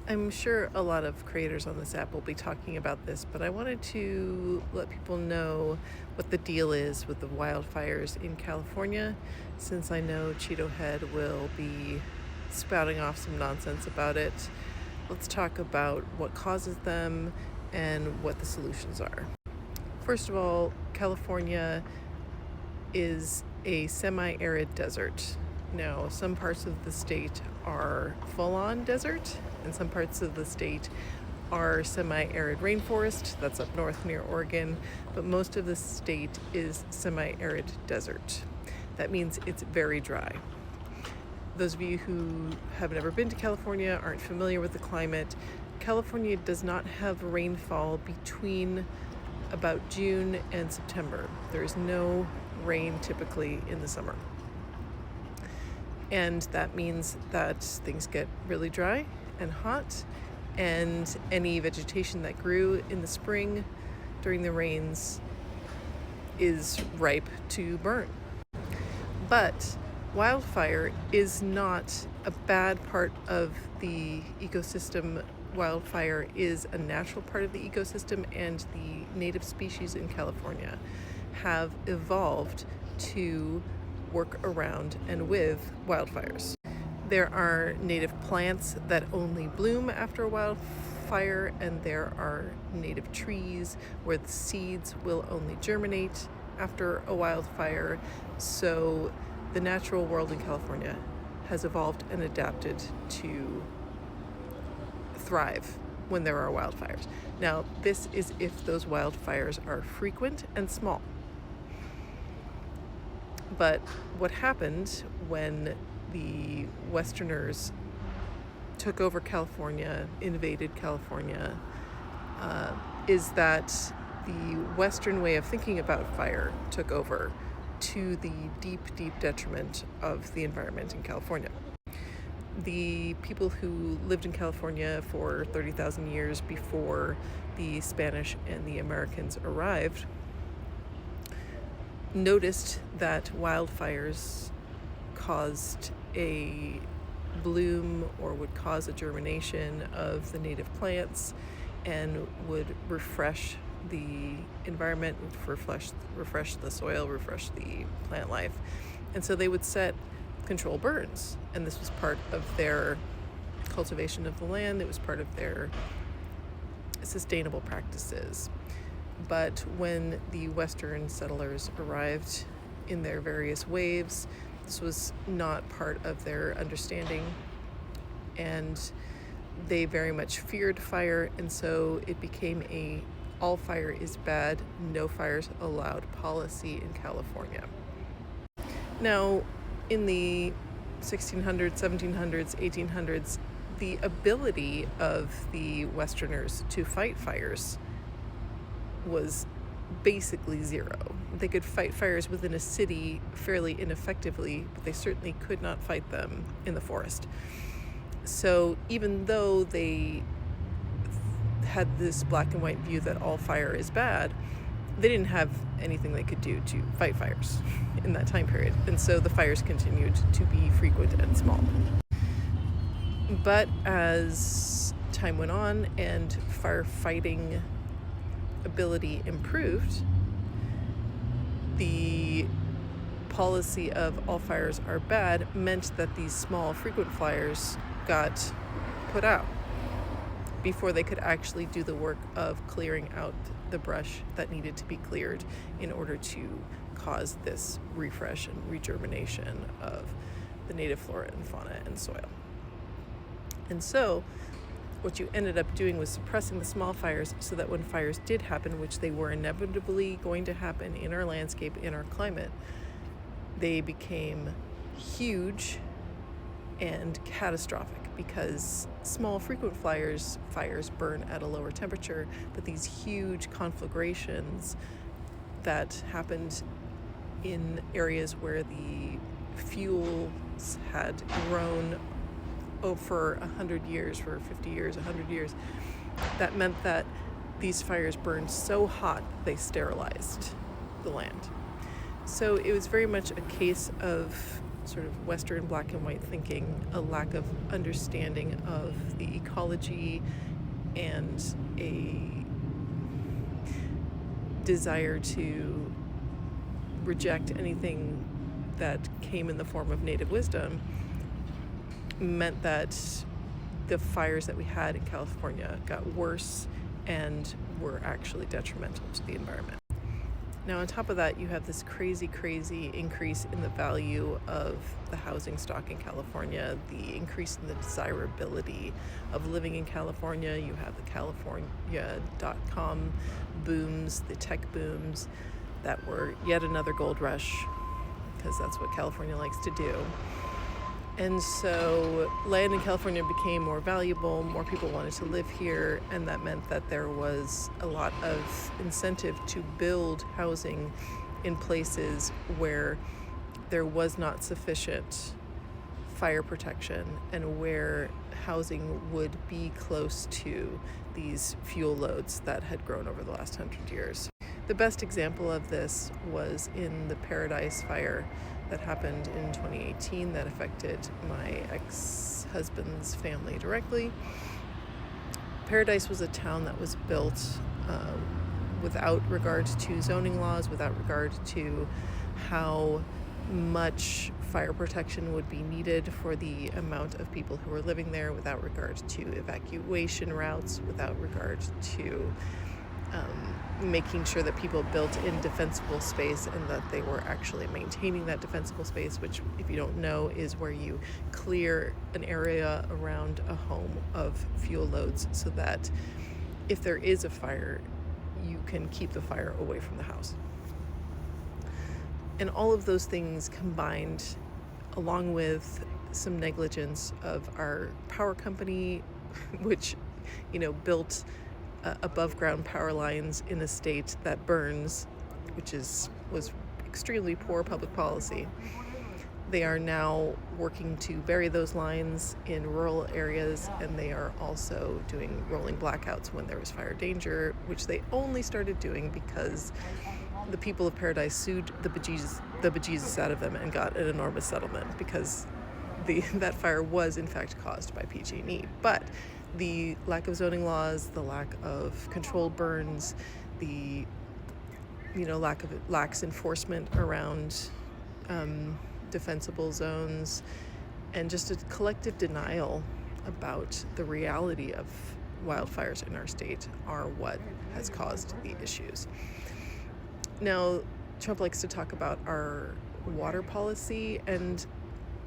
I'm sure a lot of creators on this app will be talking about this, but I wanted to let people know what the deal is with the wildfires in California, since I know Cheeto Head will be spouting off some nonsense about it. Let's talk about what causes them and what the solutions are. First of all, California is a semi-arid desert. Now, some parts of the state are full-on desert, and some parts of the state are semi-arid rainforest. That's up north near Oregon, but most of the state is semi-arid desert. That means it's very dry. Those of you who have never been to California, aren't familiar with the climate, California does not have rainfall between about June and September. There is no rain typically in the summer. And that means that things get really dry and hot, and any vegetation that grew in the spring during the rains is ripe to burn. But wildfire is not a bad part of the ecosystem. Wildfire is a natural part of the ecosystem, and the native species in California have evolved to work around and with wildfires. There are native plants that only bloom after a wildfire, and there are native trees where the seeds will only germinate after a wildfire. So the natural world in California has evolved and adapted to thrive when there are wildfires. Now, this is if those wildfires are frequent and small. But what happened when the Westerners took over California, invaded California, is that the Western way of thinking about fire took over, to the deep, deep detriment of the environment in California. The people who lived in California for 30,000 years before the Spanish and the Americans arrived noticed that wildfires caused a bloom or would cause a germination of the native plants and would refresh the environment, would refresh the soil, refresh the plant life. And so they would set control burns, and this was part of their cultivation of the land. It was part of their sustainable practices. But when the Western settlers arrived in their various waves, this was not part of their understanding, and they very much feared fire, and so it became a all fire is bad, no fires allowed policy in California. Now, in the 1600s, 1700s, 1800s, the ability of the Westerners to fight fires was basically zero. They could fight fires within a city fairly ineffectively, but they certainly could not fight them in the forest. So even though they had this black and white view that all fire is bad, they didn't have anything they could do to fight fires in that time period. And so the fires continued to be frequent and small. But as time went on and firefighting ability improved, the policy of all fires are bad meant that these small frequent fires got put out before they could actually do the work of clearing out the brush that needed to be cleared in order to cause this refresh and regermination of the native flora and fauna and soil. And so what you ended up doing was suppressing the small fires so that when fires did happen, which they were inevitably going to happen in our landscape, in our climate, they became huge and catastrophic, because small frequent fires burn at a lower temperature, but these huge conflagrations that happened in areas where the fuels had grown for 100 years, for 50 years, 100 years, that meant that these fires burned so hot they sterilized the land. So it was very much a case of sort of Western black and white thinking, a lack of understanding of the ecology, and a desire to reject anything that came in the form of native wisdom meant that the fires that we had in California got worse and were actually detrimental to the environment. Now, on top of that, you have this crazy increase in the value of the housing stock in California, the increase in the desirability of living in California. You have the California.com booms, the tech booms that were yet another gold rush, because that's what California likes to do. And so land in California became more valuable, more people wanted to live here, and that meant that there was a lot of incentive to build housing in places where there was not sufficient fire protection and where housing would be close to these fuel loads that had grown over the last 100 years. The best example of this was in the Paradise Fire that happened in 2018 that affected my ex-husband's family directly. Paradise was a town that was built without regard to zoning laws, without regard to how much fire protection would be needed for the amount of people who were living there, without regard to evacuation routes, without regard to making sure that people built in defensible space and that they were actually maintaining that defensible space, which, if you don't know, is where you clear an area around a home of fuel loads so that if there is a fire, you can keep the fire away from the house. And all of those things combined, along with some negligence of our power company, which, built above ground power lines in a state that burns, which was extremely poor public policy. They are now working to bury those lines in rural areas, and they are also doing rolling blackouts when there is fire danger, which they only started doing because the people of Paradise sued the bejesus out of them and got an enormous settlement, because that fire was in fact caused by PG&E. But the lack of zoning laws, the lack of controlled burns, the lax enforcement around defensible zones, and just a collective denial about the reality of wildfires in our state are what has caused the issues. Now, Trump likes to talk about our water policy, and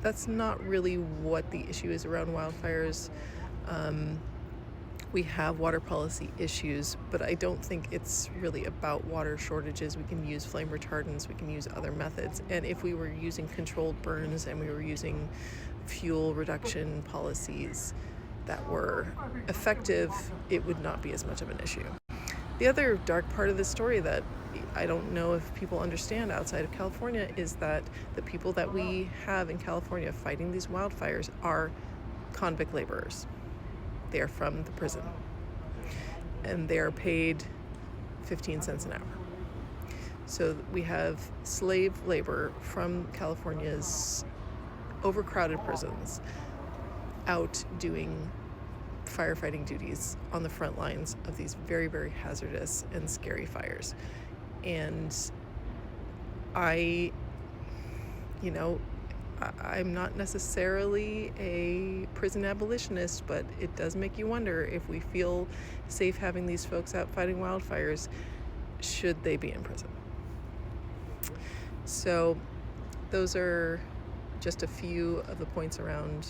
that's not really what the issue is around wildfires. We have water policy issues, but I don't think it's really about water shortages. We can use flame retardants, we can use other methods, and if we were using controlled burns and we were using fuel reduction policies that were effective, it would not be as much of an issue. The other dark part of this story that I don't know if people understand outside of California is that the people that we have in California fighting these wildfires are convict laborers. They are from the prison, and they are paid 15 cents an hour. So we have slave labor from California's overcrowded prisons out doing firefighting duties on the front lines of these very, very hazardous and scary fires. And I'm not necessarily a prison abolitionist, but it does make you wonder, if we feel safe having these folks out fighting wildfires, should they be in prison? So those are just a few of the points around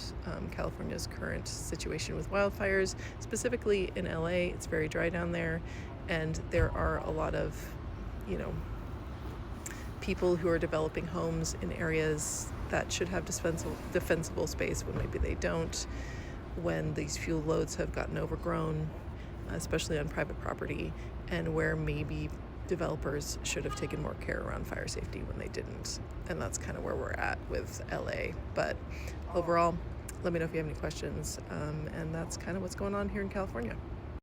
California's current situation with wildfires. Specifically in LA, it's very dry down there, and there are a lot of, people who are developing homes in areas that should have defensible space when maybe they don't, when these fuel loads have gotten overgrown, especially on private property, and where maybe developers should have taken more care around fire safety when they didn't. And that's kind of where we're at with LA. But overall, let me know if you have any questions, and that's kind of what's going on here in California.